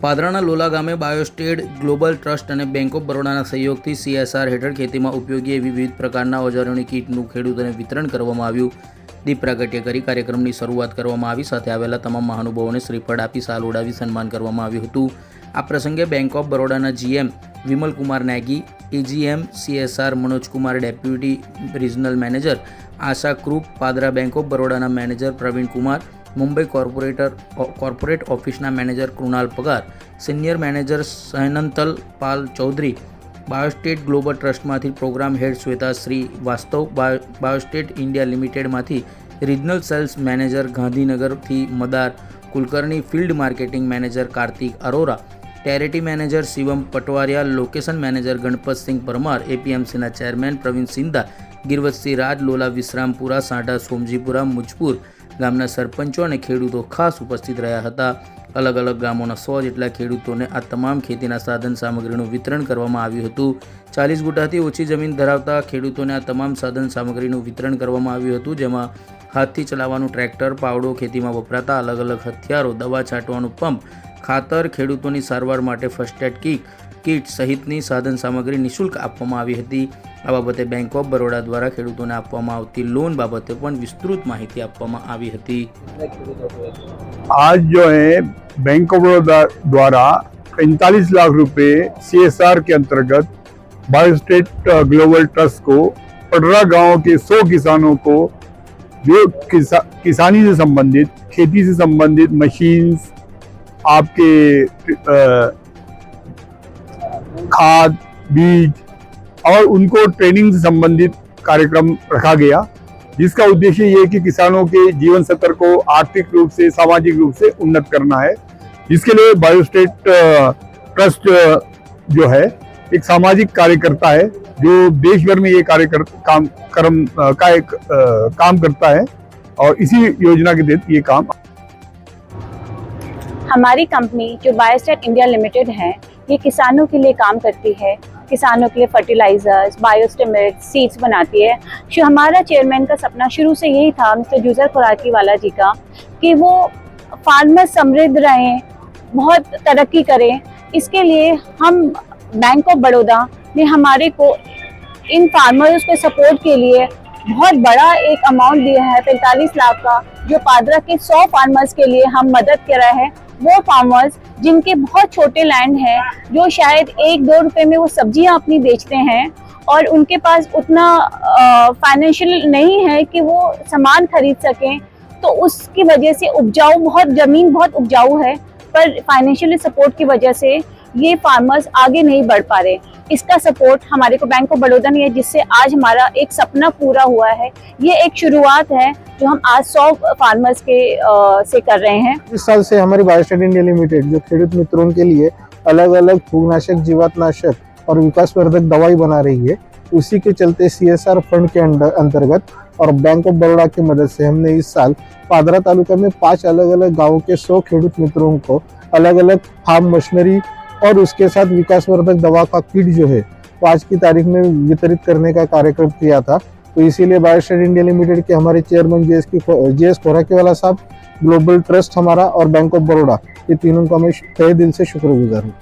પાદરાના Lola ગામે બાયોસ્ટેડ global trust અને bank of બરોડાના સહયોગથી CSR હેઠળ ખેતીમાં ઉપયોગી એવી વિવિધ પ્રકારના ઓજારોની કીટનું ખેડૂતોને વિતરણ કરવામાં આવ્યું. દીપ પ્રાગટ્ય કરી કાર્યક્રમની શરૂઆત કરવામાં આવી. સાથે આવેલા તમામ મહાનુભાવોને શ્રીફળ આપી સાલ ઉડાવી સન્માન કરવામાં આવ્યું હતું. આ પ્રસંગે બેંક ઓફ બરોડાના GM Vimalkumar Negi, AGM CSR Manojkumar, deputy regional manager Asha Krup, Padra bank of બરોડાના મેનેજર પ્રવીણ કુમાર, મુંબઈ કોર્પોરેટ ઓફિસના manager Krunal Pagar, senior manager Sainantal Pal Chaudhary, Biostadt global ટ્રસ્ટમાંથી program head Shweta Shrivastav, Biostadt India લિમિટેડમાંથી રિજનલ સેલ્સ મેનેજર ગાંધીનગરથી Madar Kulkarni, field marketing manager Kartik Arora, territory manager Shivam Patwariya, location manager Ganpatsinh Parmar, APMCના ચેરમેન પ્રવીણ સિંધા, ગિરવતસિંહ રાજ, Lola વિશ્રામપુરા, સાંઢા સોમજીપુરા, મુજપુર ગામના સરપંચો અને ખેડૂતો ખાસ ઉપસ્થિત રહ્યા હતા. અલગ અલગ ગામોના 100 જેટલા ખેડૂતોને આ તમામ ખેતીના સાધન સામગ્રીનું વિતરણ કરવામાં આવ્યું હતું. 40 ગુંઠાથી ઓછી જમીન ધરાવતા ખેડૂતોને આ તમામ સાધન સામગ્રીનું વિતરણ કરવામાં આવ્યું હતું, જેમાં હાથથી ચલાવવાનું ટ્રેક્ટર, પાવડો, ખેતીમાં વપરાતા અલગ અલગ હથિયારો, દવા છાંટવાનું પંપ, ખાતર, ખેડૂતોની સારવાર માટે ફર્સ્ટ એડ કીટ સહિતની સાધન સામગ્રી નિઃશુલ્ક આપવામાં આવી હતી. આ બાબતે બેંક ઓફ બરોડા દ્વારા ખેડૂતોને આપવામાં આવતી લોન બાબતે પણ વિસ્તૃત માહિતી આપવામાં આવી હતી. आज जो है बैंक ऑफ बड़ौदा द्वारा 45 लाख रुपए CSR के अंतर्गत बायोस्टेट ग्लोबल ट्रस्ट को पडरा गांव के 100 किसानों को जो किसानी से संबंधित, खेती से संबंधित मशीन्स, आपके खाद, बीज और उनको ट्रेनिंग से संबंधित कार्यक्रम रखा गया, जिसका उद्देश्य ये है कि किसानों के जीवन स्तर को आर्थिक रूप से, सामाजिक रूप से उन्नत करना है. जिसके लिए बायोस्टेट ट्रस्ट जो है एक सामाजिक कार्यकर्ता है जो देश भर में ये काम करता है और इसी योजना के तहत ये काम. हमारी कंपनी जो बायोस्टेट इंडिया लिमिटेड है, ये किसानों के लिए काम करती है. किसानों के लिए फर्टिलाइजर्स, बायोस्टिमुलेंट, सीड्स बनाती है. हमारा चेयरमैन का सपना शुरू से यही था, मिस्टर जूजर खुराकीवाला जी का, कि वो फार्मर समृद्ध रहें, बहुत तरक्की करें. इसके लिए हम बैंक ऑफ बड़ौदा ने हमारे को इन फार्मर्स को सपोर्ट के लिए बहुत बड़ा एक अमाउंट दिया है, 45 लाख का, जो पादरा के 100 फार्मर्स के लिए हम मदद कर रहे हैं. वो फार्मर्स जिनके बहुत छोटे लैंड हैं, जो शायद 1-2 रुपए में वो सब्जियां अपनी बेचते हैं और उनके पास उतना फाइनेंशियल नहीं है कि वो सामान खरीद सकें, तो उसकी वजह से ज़मीन बहुत उपजाऊ है, पर फाइनेंशियली सपोर्ट की वजह से ये फार्मर्स आगे नहीं बढ़ पा रहे. इसका सपोर्ट हमारे को बैंक ऑफ बड़ौदा ने है, जिससे आज हमारा एक सपना पूरा हुआ है. ये एक शुरुआत है जो हम आज 100 फार्मर्स के से कर रहे हैं. इस साल से हमारी बायोस्टेट इंडिया लिमिटेड जो खेडूत मित्रों के लिए अलग अलग फूगनाशक, जीवाणुनाशक और विकासवर्धक दवाई बना रही है. उसी के चलते CSR फंड के अंतर्गत और बैंक ऑफ बड़ौदा की मदद से हमने इस साल पादरा तालुका में 5 अलग अलग गाँव के 100 खेडूत मित्रों को अलग अलग फार्म मशीनरी और उसके साथ विकासवर्धक दवा का किट जो है वो आज की तारीख में वितरित करने का कार्यक्रम किया था. तो इसीलिए बायोस्टेट इंडिया लिमिटेड के हमारे चेयरमैन JS खुराकीवाला साहब, ग्लोबल ट्रस्ट हमारा और बैंक ऑफ बड़ौदा, ये तीनों का मैं तहे दिल से शुक्रगुजार हूँ.